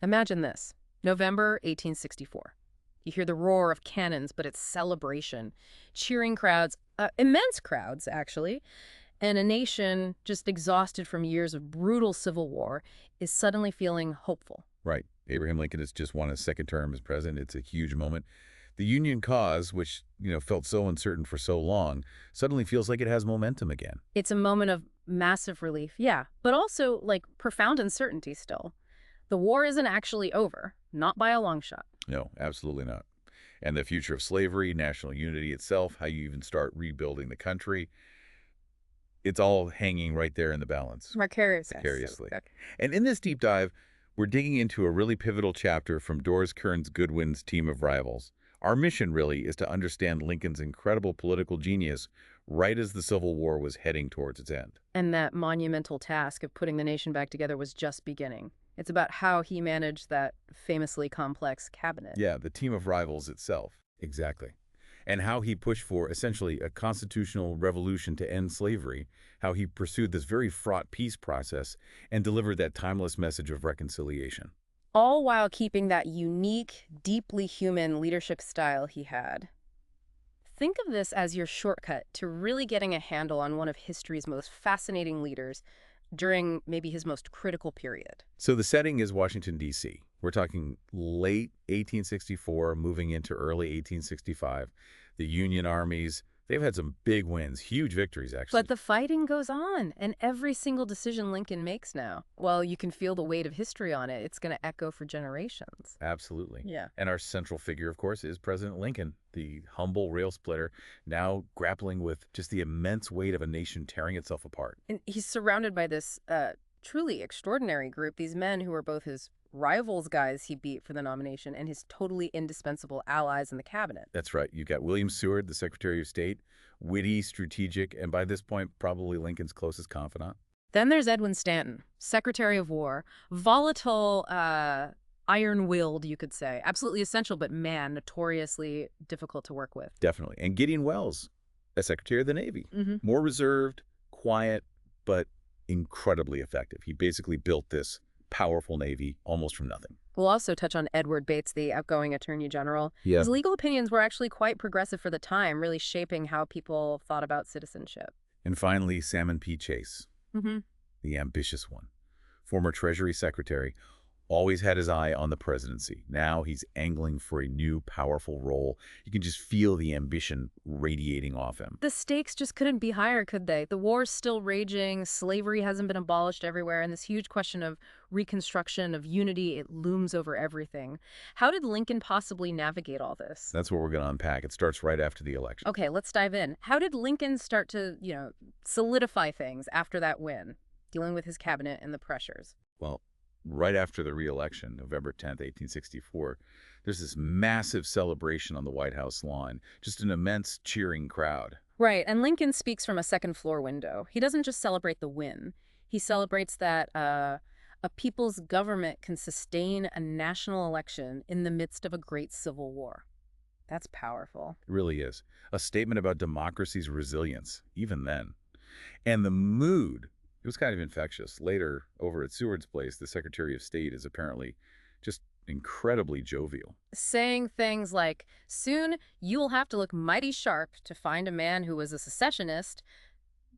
Imagine this. November 1864. You hear the roar of cannons, but it's celebration. Cheering crowds, immense crowds, actually, and a nation just exhausted from years of brutal civil war is suddenly feeling hopeful. Right. Abraham Lincoln has just won his second term as president. It's a huge moment. The Union cause, which, felt so uncertain for so long, suddenly feels like it has momentum again. It's a moment of massive relief, yeah, but also, like, profound uncertainty still. The war isn't actually over, not by a long shot. No, absolutely not. And the future of slavery, national unity itself, how you even start rebuilding the country, it's all hanging right there in the balance. Precariously. Okay. And in this deep dive, we're digging into a really pivotal chapter from Doris Kearns Goodwin's Team of Rivals. Our mission, really, is to understand Lincoln's incredible political genius right as the Civil War was heading towards its end. And that monumental task of putting the nation back together was just beginning. It's about how he managed that famously complex cabinet. Yeah, the Team of Rivals itself. Exactly. And how he pushed for, essentially, a constitutional revolution to end slavery, how he pursued this very fraught peace process and delivered that timeless message of reconciliation. All while keeping that unique, deeply human leadership style he had. Think of this as your shortcut to really getting a handle on one of history's most fascinating leaders during maybe his most critical period. So the setting is Washington, D.C. We're talking late 1864, moving into early 1865. The Union armies, they've had some big wins, huge victories, actually. But the fighting goes on, and every single decision Lincoln makes now, well, you can feel the weight of history on it. It's going to echo for generations. Absolutely. Yeah. And our central figure, of course, is President Lincoln, the humble rail splitter, now grappling with just the immense weight of a nation tearing itself apart. And he's surrounded by this truly extraordinary group, these men who are both his rivals guys he beat for the nomination and his totally indispensable allies in the cabinet. That's right. You got William Seward, the Secretary of State, witty, strategic, and by this point, probably Lincoln's closest confidant. Then there's Edwin Stanton, Secretary of War, volatile, iron-willed, you could say. Absolutely essential, but man, notoriously difficult to work with. Definitely. And Gideon Welles, as Secretary of the Navy. Mm-hmm. More reserved, quiet, but incredibly effective. He basically built this powerful Navy almost from nothing. We'll also touch on Edward Bates, the outgoing Attorney General. Yeah. His legal opinions were actually quite progressive for the time, really shaping how people thought about citizenship. And finally, Salmon P. Chase, the ambitious one. Former Treasury Secretary, always had his eye on the presidency. Now he's angling for a new, powerful role. You can just feel the ambition radiating off him. The stakes just couldn't be higher, could they? The war's still raging, slavery hasn't been abolished everywhere, and this huge question of reconstruction, of unity, it looms over everything. How did Lincoln possibly navigate all this? That's what we're going to unpack. It starts right after the election. Okay, let's dive in. How did Lincoln start to, solidify things after that win, dealing with his cabinet and the pressures? Well, right after the reelection, November 10th, 1864, there's this massive celebration on the White House lawn, just an immense cheering crowd. Right, and Lincoln speaks from a second-floor window. He doesn't just celebrate the win. He celebrates that a people's government can sustain a national election in the midst of a great civil war. That's powerful. It really is. A statement about democracy's resilience, even then. And the mood, it was kind of infectious. Later, over at Seward's place, the Secretary of State is apparently just incredibly jovial. Saying things like, soon you'll have to look mighty sharp to find a man who was a secessionist.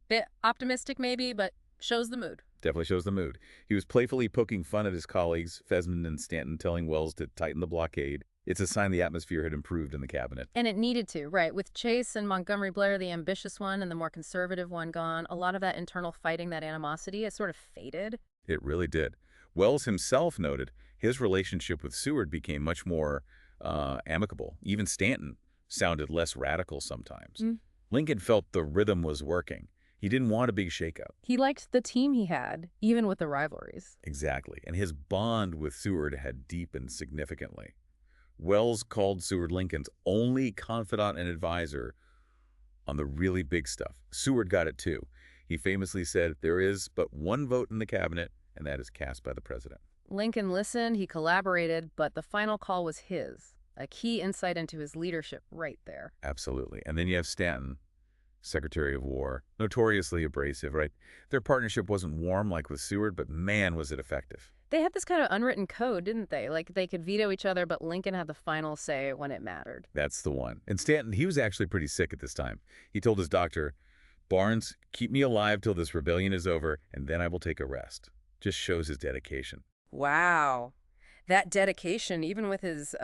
Bit optimistic maybe, but shows the mood. Definitely shows the mood. He was playfully poking fun at his colleagues, Fesman and Stanton, telling Welles to tighten the blockade. It's a sign the atmosphere had improved in the cabinet. And it needed to, right? With Chase and Montgomery Blair, the ambitious one, and the more conservative one gone, a lot of that internal fighting, that animosity, has sort of faded. It really did. Welles himself noted his relationship with Seward became much more amicable. Even Stanton sounded less radical sometimes. Lincoln felt the rhythm was working. He didn't want a big shakeup. He liked the team he had, even with the rivalries. Exactly. And his bond with Seward had deepened significantly. Welles called Seward Lincoln's only confidant and advisor on the really big stuff. Seward got it too. He famously said, there is but one vote in the cabinet, and that is cast by the president. Lincoln listened, he collaborated, but the final call was his. A key insight into his leadership right there. Absolutely. And then you have Stanton, Secretary of War, notoriously abrasive, right? Their partnership wasn't warm like with Seward, but man, was it effective. They had this kind of unwritten code, didn't they? Like, they could veto each other, but Lincoln had the final say when it mattered. That's the one. And Stanton, he was actually pretty sick at this time. He told his doctor, "Barnes, keep me alive till this rebellion is over, and then I will take a rest." Just shows his dedication. Wow. That dedication, even with his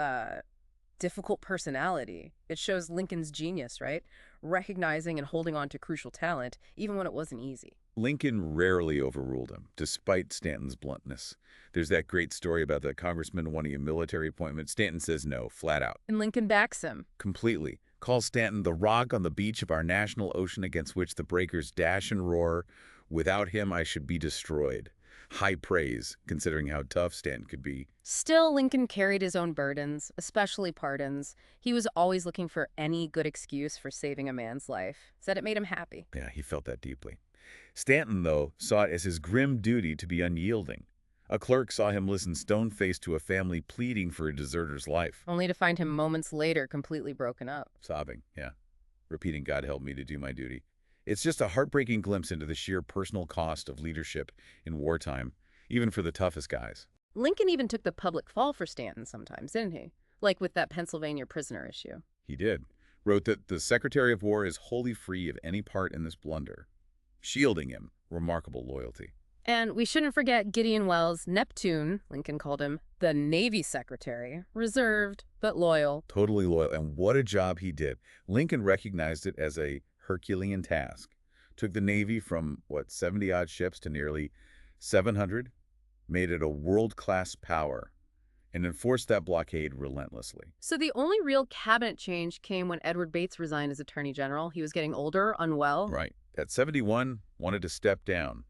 difficult personality, it shows Lincoln's genius, right? Recognizing and holding on to crucial talent, even when it wasn't easy. Lincoln rarely overruled him, despite Stanton's bluntness. There's that great story about the congressman wanting a military appointment. Stanton says no, flat out. And Lincoln backs him. Completely. Calls Stanton the rock on the beach of our national ocean against which the breakers dash and roar. Without him, I should be destroyed. High praise, considering how tough Stanton could be. Still, Lincoln carried his own burdens, especially pardons. He was always looking for any good excuse for saving a man's life. Said it made him happy. Yeah, he felt that deeply. Stanton, though, saw it as his grim duty to be unyielding. A clerk saw him listen stone-faced to a family pleading for a deserter's life. Only to find him moments later completely broken up. Sobbing, yeah. Repeating, "God help me to do my duty." It's just a heartbreaking glimpse into the sheer personal cost of leadership in wartime, even for the toughest guys. Lincoln even took the public fall for Stanton sometimes, didn't he? Like with that Pennsylvania prisoner issue. He did. Wrote that the Secretary of War is wholly free of any part in this blunder. Shielding him, remarkable loyalty. And we shouldn't forget Gideon Welles, Neptune, Lincoln called him, the Navy Secretary. Reserved, but loyal. Totally loyal, and what a job he did. Lincoln recognized it as a Herculean task. Took the Navy from, 70-odd ships to nearly 700, made it a world-class power, and enforced that blockade relentlessly. So the only real cabinet change came when Edward Bates resigned as Attorney General. He was getting older, unwell. Right. At 71, wanted to step down.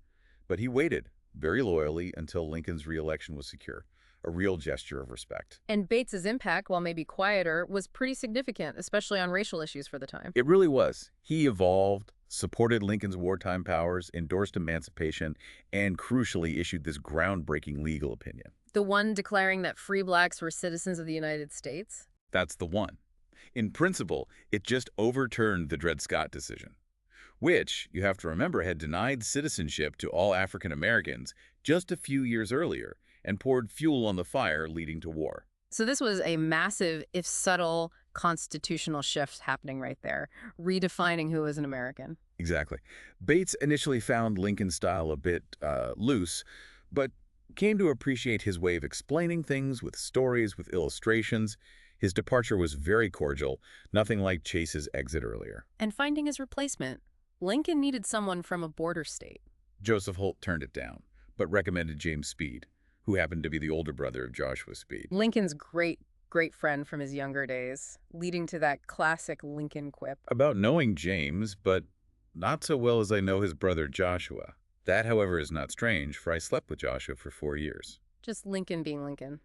But he waited, very loyally, until Lincoln's reelection was secure. A real gesture of respect. And Bates's impact, while maybe quieter, was pretty significant, especially on racial issues for the time. It really was. He evolved, supported Lincoln's wartime powers, endorsed emancipation, and crucially issued this groundbreaking legal opinion. The one declaring that free blacks were citizens of the United States? That's the one. In principle, it just overturned the Dred Scott decision, which, you have to remember, had denied citizenship to all African Americans just a few years earlier and poured fuel on the fire leading to war. So this was a massive, if subtle, constitutional shift happening right there, redefining who is an American. Exactly. Bates initially found Lincoln's style a bit loose, but came to appreciate his way of explaining things with stories, with illustrations. His departure was very cordial, nothing like Chase's exit earlier. And finding his replacement, Lincoln needed someone from a border state. Joseph Holt turned it down, but recommended James Speed, who happened to be the older brother of Joshua Speed. Lincoln's great friend from his younger days, leading to that classic Lincoln quip. About knowing James, but not so well as I know his brother Joshua. That, however, is not strange, for I slept with Joshua for 4 years. Just Lincoln being Lincoln.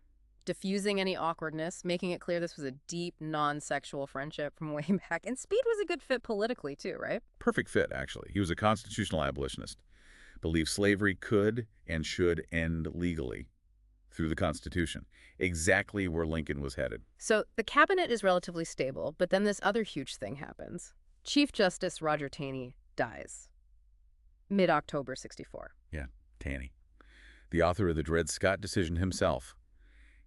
Diffusing any awkwardness, making it clear this was a deep, non-sexual friendship from way back. And Speed was a good fit politically, too, right? Perfect fit, actually. He was a constitutional abolitionist. Believed slavery could and should end legally through the Constitution. Exactly where Lincoln was headed. So the cabinet is relatively stable, but then this other huge thing happens. Chief Justice Roger Taney dies. Mid-October 64. Yeah, Taney. The author of the Dred Scott decision himself.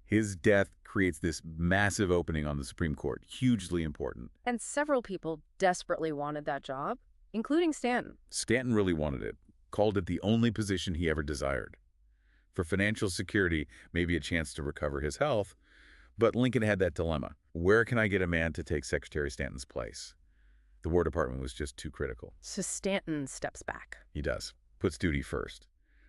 His death creates this massive opening on the Supreme Court, hugely important. And several people desperately wanted that job, including Stanton. Stanton really wanted it, called it the only position he ever desired. For financial security, maybe a chance to recover his health, but Lincoln had that dilemma. Where can I get a man to take Secretary Stanton's place? The War Department was just too critical. So Stanton steps back. He does. Puts duty first.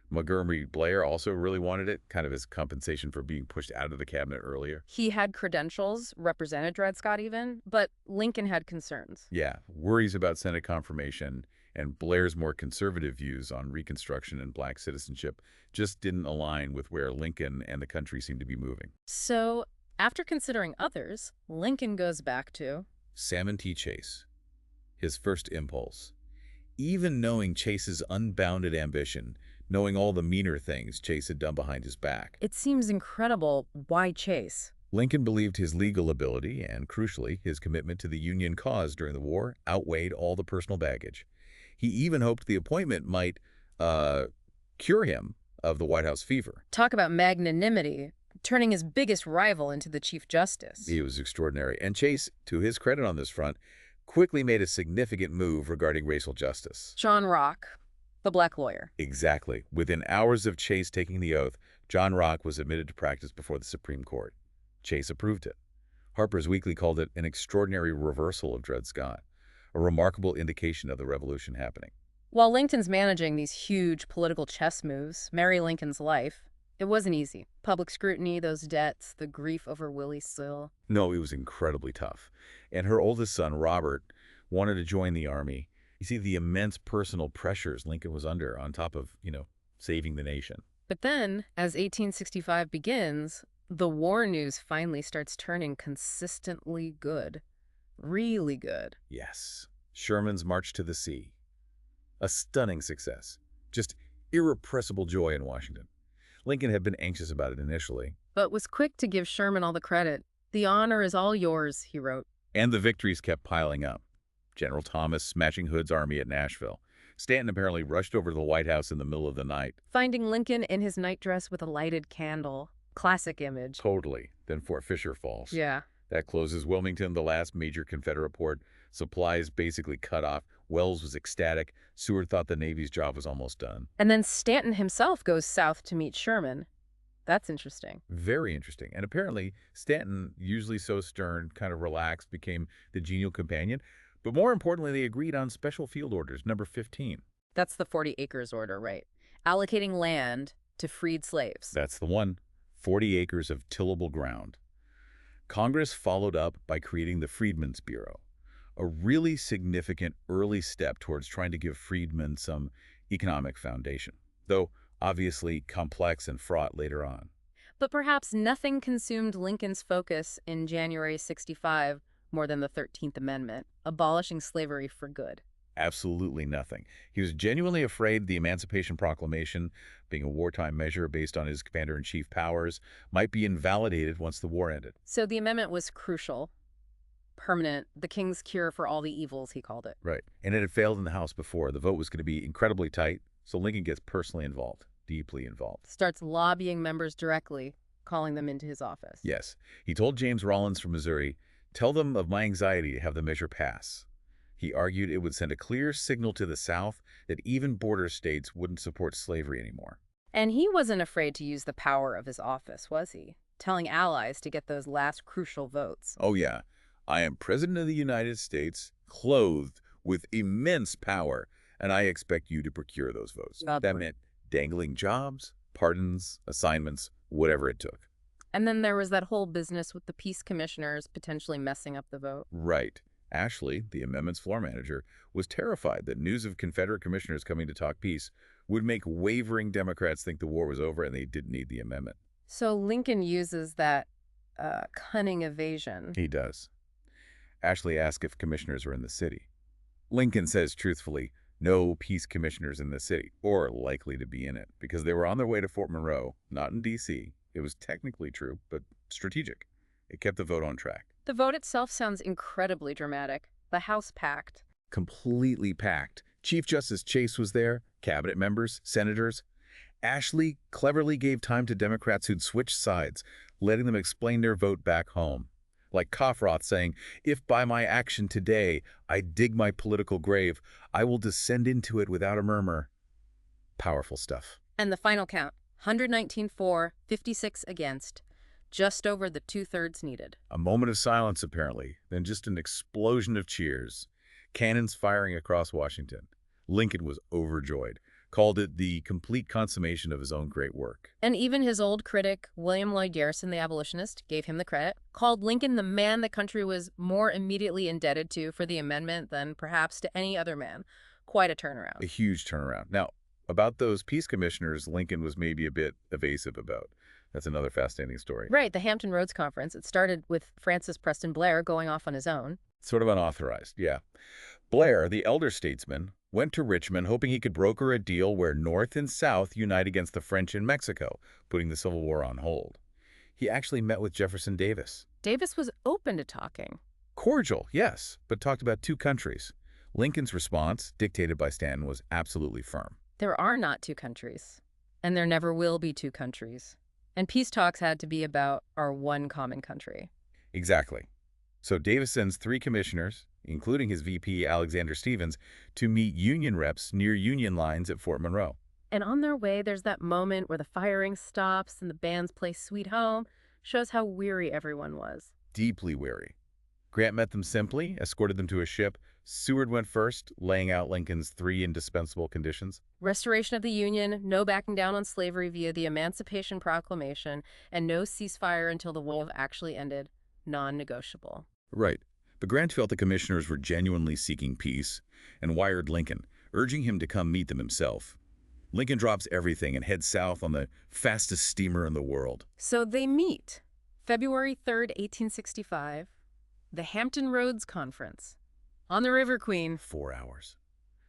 Montgomery Blair also really wanted it, kind of as compensation for being pushed out of the cabinet earlier. He had credentials, represented Dred Scott even, but Lincoln had concerns. Yeah, worries about Senate confirmation, and Blair's more conservative views on Reconstruction and black citizenship just didn't align with where Lincoln and the country seemed to be moving. So, after considering others, Lincoln goes back to Salmon P. Chase, his first impulse. Even knowing Chase's unbounded ambition, knowing all the meaner things Chase had done behind his back. It seems incredible. Why Chase? Lincoln believed his legal ability and, crucially, his commitment to the Union cause during the war outweighed all the personal baggage. He even hoped the appointment might cure him of the White House fever. Talk about magnanimity, turning his biggest rival into the Chief Justice. He was extraordinary. And Chase, to his credit on this front, quickly made a significant move regarding racial justice. John Rock, the black lawyer. Exactly. Within hours of Chase taking the oath, John Rock was admitted to practice before the Supreme Court. Chase approved it. Harper's Weekly called it an extraordinary reversal of Dred Scott, a remarkable indication of the revolution happening. While Lincoln's managing these huge political chess moves, Mary Lincoln's life, it wasn't easy. Public scrutiny, those debts, the grief over Willie Sill. No, it was incredibly tough. And her oldest son, Robert, wanted to join the Army. You see the immense personal pressures Lincoln was under on top of, saving the nation. But then, as 1865 begins, the war news finally starts turning consistently good. Really good. Yes. Sherman's March to the Sea. A stunning success. Just irrepressible joy in Washington. Lincoln had been anxious about it initially. But was quick to give Sherman all the credit. "The honor is all yours," he wrote. And the victories kept piling up. General Thomas smashing Hood's army at Nashville. Stanton apparently rushed over to the White House in the middle of the night. Finding Lincoln in his nightdress with a lighted candle. Classic image. Totally. Then Fort Fisher falls. Yeah. That closes Wilmington, the last major Confederate port. Supplies basically cut off. Wells was ecstatic. Seward thought the Navy's job was almost done. And then Stanton himself goes south to meet Sherman. That's interesting. Very interesting. And apparently, Stanton, usually so stern, kind of relaxed, became the genial companion. But more importantly, they agreed on Special Field Orders, number 15. That's the 40 acres order, right? Allocating land to freed slaves. That's the one. 40 acres of tillable ground. Congress followed up by creating the Freedmen's Bureau, a really significant early step towards trying to give freedmen some economic foundation, though obviously complex and fraught later on. But perhaps nothing consumed Lincoln's focus in January 65 more than the 13th Amendment, abolishing slavery for good. Absolutely nothing. He was genuinely afraid the Emancipation Proclamation, being a wartime measure based on his commander-in-chief powers, might be invalidated once the war ended. So the amendment was crucial, permanent, the king's cure for all the evils, he called it. Right. And it had failed in the House before. The vote was going to be incredibly tight, so Lincoln gets personally involved, deeply involved. Starts lobbying members directly, calling them into his office. Yes. He told James Rawlins from Missouri, "Tell them of my anxiety to have the measure pass." He argued it would send a clear signal to the South that even border states wouldn't support slavery anymore. And he wasn't afraid to use the power of his office, was he? Telling allies to get those last crucial votes. Oh, yeah. I am President of the United States, clothed with immense power, and I expect you to procure those votes. That meant dangling jobs, pardons, assignments, whatever it took. And then there was that whole business with the peace commissioners potentially messing up the vote. Right. Ashley, the amendment's floor manager, was terrified that news of Confederate commissioners coming to talk peace would make wavering Democrats think the war was over and they didn't need the amendment. So Lincoln uses that cunning evasion. He does. Ashley asks if commissioners are in the city. Lincoln says truthfully, no peace commissioners in the city, or likely to be in it, because they were on their way to Fort Monroe, not in D.C. It was technically true, but strategic. It kept the vote on track. The vote itself sounds incredibly dramatic. The House packed. Completely packed. Chief Justice Chase was there, cabinet members, senators. Ashley cleverly gave time to Democrats who'd switched sides, letting them explain their vote back home. Like Coffroth saying, "If by my action today I dig my political grave, I will descend into it without a murmur." Powerful stuff. And the final count, 119 for, 56 against. Just over the two-thirds needed. A moment of silence, apparently, then just an explosion of cheers. Cannons firing across Washington. Lincoln was overjoyed, called it the complete consummation of his own great work. And even his old critic, William Lloyd Garrison, the abolitionist, gave him the credit, called Lincoln the man the country was more immediately indebted to for the amendment than perhaps to any other man. Quite a turnaround. A huge turnaround. Now, about those peace commissioners, Lincoln was maybe a bit evasive about. That's another fascinating story. Right, the Hampton Roads Conference. It started with Francis Preston Blair going off on his own. Sort of unauthorized, yeah. Blair, the elder statesman, went to Richmond hoping he could broker a deal where North and South unite against the French in Mexico, putting the Civil War on hold. He actually met with Jefferson Davis. Davis was open to talking. Cordial, yes, but talked about two countries. Lincoln's response, dictated by Stanton, was absolutely firm. There are not two countries. And there never will be two countries. And peace talks had to be about our one common country. Exactly. So Davis sends 3 commissioners, including his VP Alexander Stevens, to meet Union reps near Union lines at Fort Monroe. And on their way, there's that moment where the firing stops and the bands play Sweet Home. Shows how weary everyone was. Deeply weary. Grant met them simply, escorted them to a ship. Seward went first, laying out Lincoln's 3 indispensable conditions. Restoration of the Union, no backing down on slavery via the Emancipation Proclamation, and no ceasefire until the war actually ended. Non-negotiable. Right. But Grant felt the commissioners were genuinely seeking peace and wired Lincoln, urging him to come meet them himself. Lincoln drops everything and heads south on the fastest steamer in the world. So they meet. February 3rd, 1865, the Hampton Roads Conference. On the River Queen. 4 hours.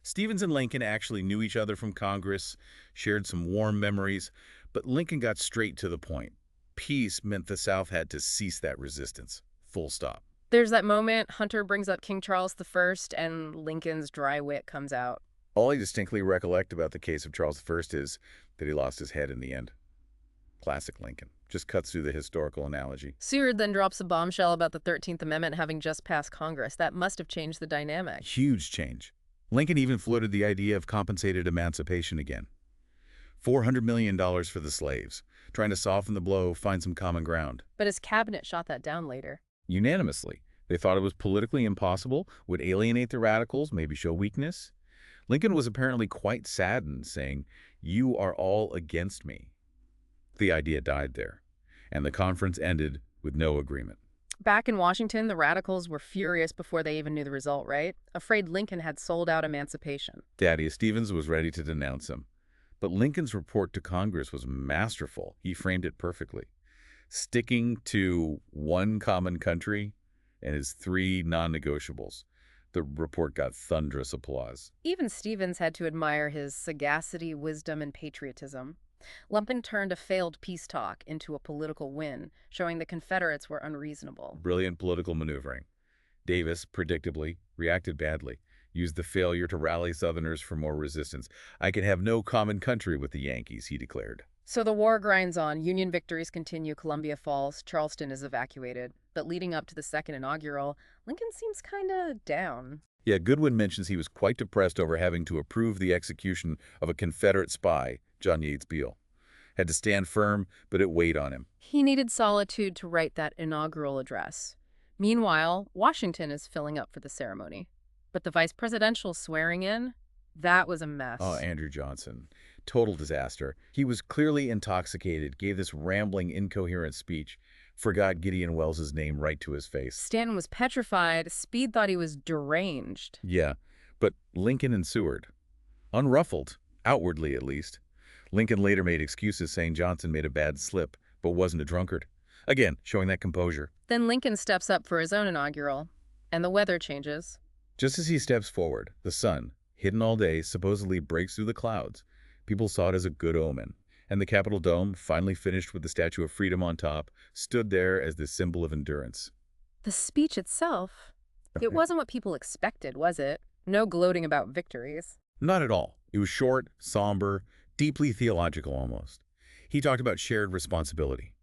Stevens and Lincoln actually knew each other from Congress, shared some warm memories, but Lincoln got straight to the point. Peace meant the South had to cease that resistance. Full stop. There's that moment Hunter brings up King Charles I, and Lincoln's dry wit comes out. All I distinctly recollect about the case of Charles I is that he lost his head in the end. Classic Lincoln. Just cuts through the historical analogy. Seward then drops a bombshell about the 13th Amendment having just passed Congress. That must have changed the dynamic. Huge change. Lincoln even floated the idea of compensated emancipation again. $400 million for the slaves, trying to soften the blow, find some common ground. But his cabinet shot that down later. Unanimously. They thought it was politically impossible, would alienate the radicals, maybe show weakness. Lincoln was apparently quite saddened, saying, "You are all against me." The idea died there, and the conference ended with no agreement. Back in Washington, the radicals were furious before they even knew the result, right? Afraid Lincoln had sold out emancipation. Thaddeus Stevens was ready to denounce him. But Lincoln's report to Congress was masterful. He framed it perfectly. Sticking to one common country and his 3 non-negotiables. The report got thunderous applause. Even Stevens had to admire his sagacity, wisdom, and patriotism. Lincoln turned a failed peace talk into a political win, showing the Confederates were unreasonable. Brilliant political maneuvering. Davis, predictably, reacted badly, used the failure to rally Southerners for more resistance. "I can have no common country with the Yankees," he declared. So the war grinds on. Union victories continue. Columbia falls. Charleston is evacuated. But leading up to the second inaugural, Lincoln seems kind of down. Yeah, Goodwin mentions he was quite depressed over having to approve the execution of a Confederate spy, John Yates Beale. Had to stand firm, but it weighed on him. He needed solitude to write that inaugural address. Meanwhile, Washington is filling up for the ceremony. But the vice presidential swearing in, that was a mess. Oh, Andrew Johnson. Total disaster. He was clearly intoxicated, gave this rambling, incoherent speech, forgot Gideon Wells's name right to his face. Stanton was petrified. Speed thought he was deranged. Yeah, but Lincoln and Seward, unruffled, outwardly at least. Lincoln later made excuses saying Johnson made a bad slip, but wasn't a drunkard. Again, showing that composure. Then Lincoln steps up for his own inaugural, and the weather changes. Just as he steps forward, the sun, hidden all day, supposedly breaks through the clouds. People saw it as a good omen. And the Capitol Dome, finally finished with the Statue of Freedom on top, stood there as the symbol of endurance. The speech itself, it wasn't what people expected, was it? No gloating about victories. Not at all. It was short, somber, deeply theological almost. He talked about shared responsibility.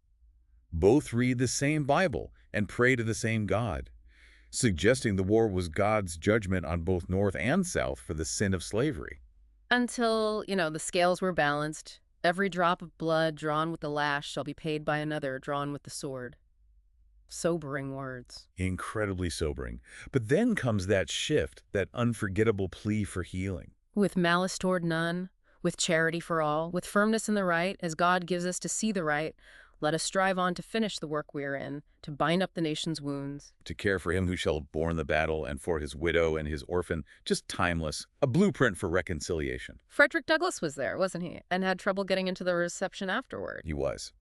Both read the same Bible and pray to the same God, suggesting the war was God's judgment on both North and South for the sin of slavery. Until, the scales were balanced. Every drop of blood drawn with the lash shall be paid by another drawn with the sword. Sobering words. Incredibly sobering. But then comes that shift, that unforgettable plea for healing. With malice toward none, with charity for all, with firmness in the right, as God gives us to see the right, let us strive on to finish the work we are in, to bind up the nation's wounds. To care for him who shall have borne the battle, and for his widow and his orphan, just timeless, a blueprint for reconciliation. Frederick Douglass was there, wasn't he? And had trouble getting into the reception afterward. He was.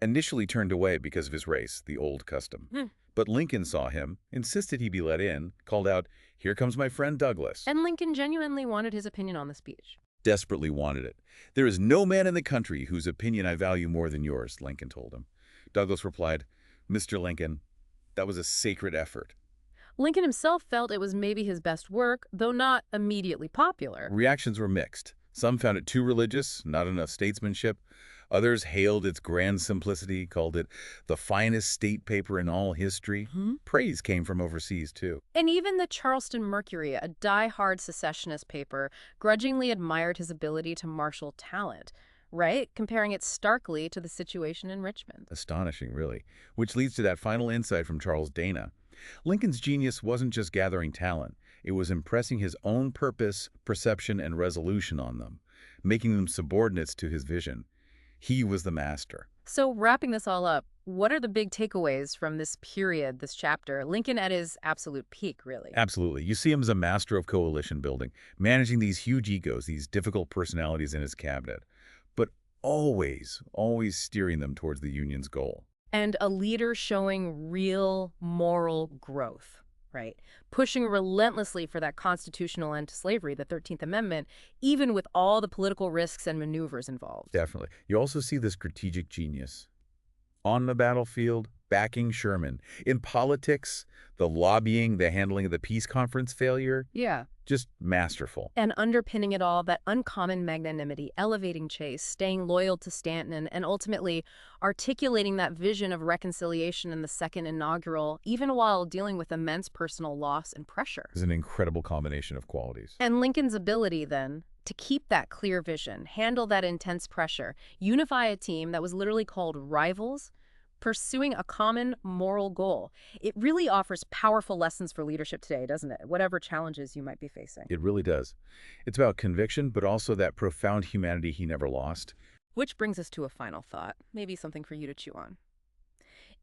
Initially turned away because of his race, the old custom. But Lincoln saw him, insisted he be let in, called out, "Here comes my friend Douglass." And Lincoln genuinely wanted his opinion on the speech. Desperately wanted it. "There is no man in the country whose opinion I value more than yours," Lincoln told him. Douglass replied, "Mr. Lincoln, that was a sacred effort." Lincoln himself felt it was maybe his best work, though not immediately popular. Reactions were mixed. Some found it too religious, not enough statesmanship. Others hailed its grand simplicity, called it the finest state paper in all history. Hmm? Praise came from overseas, too. And even the Charleston Mercury, a die-hard secessionist paper, grudgingly admired his ability to marshal talent, right? Comparing it starkly to the situation in Richmond. Astonishing, really. Which leads to that final insight from Charles Dana. Lincoln's genius wasn't just gathering talent. It was impressing his own purpose, perception, and resolution on them, making them subordinates to his vision. He was the master. So wrapping this all up, what are the big takeaways from this period, this chapter? Lincoln at his absolute peak, really. Absolutely. You see him as a master of coalition building, managing these huge egos, these difficult personalities in his cabinet, but always steering them towards the Union's goal. And a leader showing real moral growth, right? Pushing relentlessly for that constitutional end to slavery, the 13th Amendment, even with all the political risks and maneuvers involved. Definitely. You also see the strategic genius. On the battlefield, backing Sherman. In politics, the lobbying, the handling of the peace conference failure, Yeah. just masterful. And underpinning it all, that uncommon magnanimity, elevating Chase, staying loyal to Stanton, and ultimately articulating that vision of reconciliation in the second inaugural, even while dealing with immense personal loss and pressure. Is an incredible combination of qualities. And Lincoln's ability, then, to keep that clear vision, handle that intense pressure, unify a team that was literally called rivals, pursuing a common moral goal. It really offers powerful lessons for leadership today, doesn't it? Whatever challenges you might be facing. It really does. It's about conviction, but also that profound humanity he never lost. Which brings us to a final thought, maybe something for you to chew on.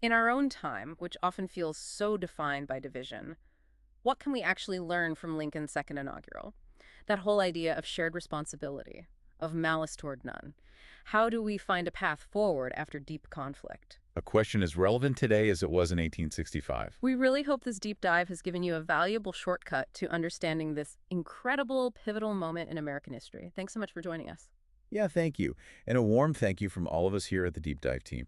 In our own time, which often feels so defined by division, what can we actually learn from Lincoln's second inaugural? That whole idea of shared responsibility, of malice toward none. How do we find a path forward after deep conflict? A question as relevant today as it was in 1865. We really hope this deep dive has given you a valuable shortcut to understanding this incredible, pivotal moment in American history. Thanks so much for joining us. Yeah, thank you. And a warm thank you from all of us here at the Deep Dive team.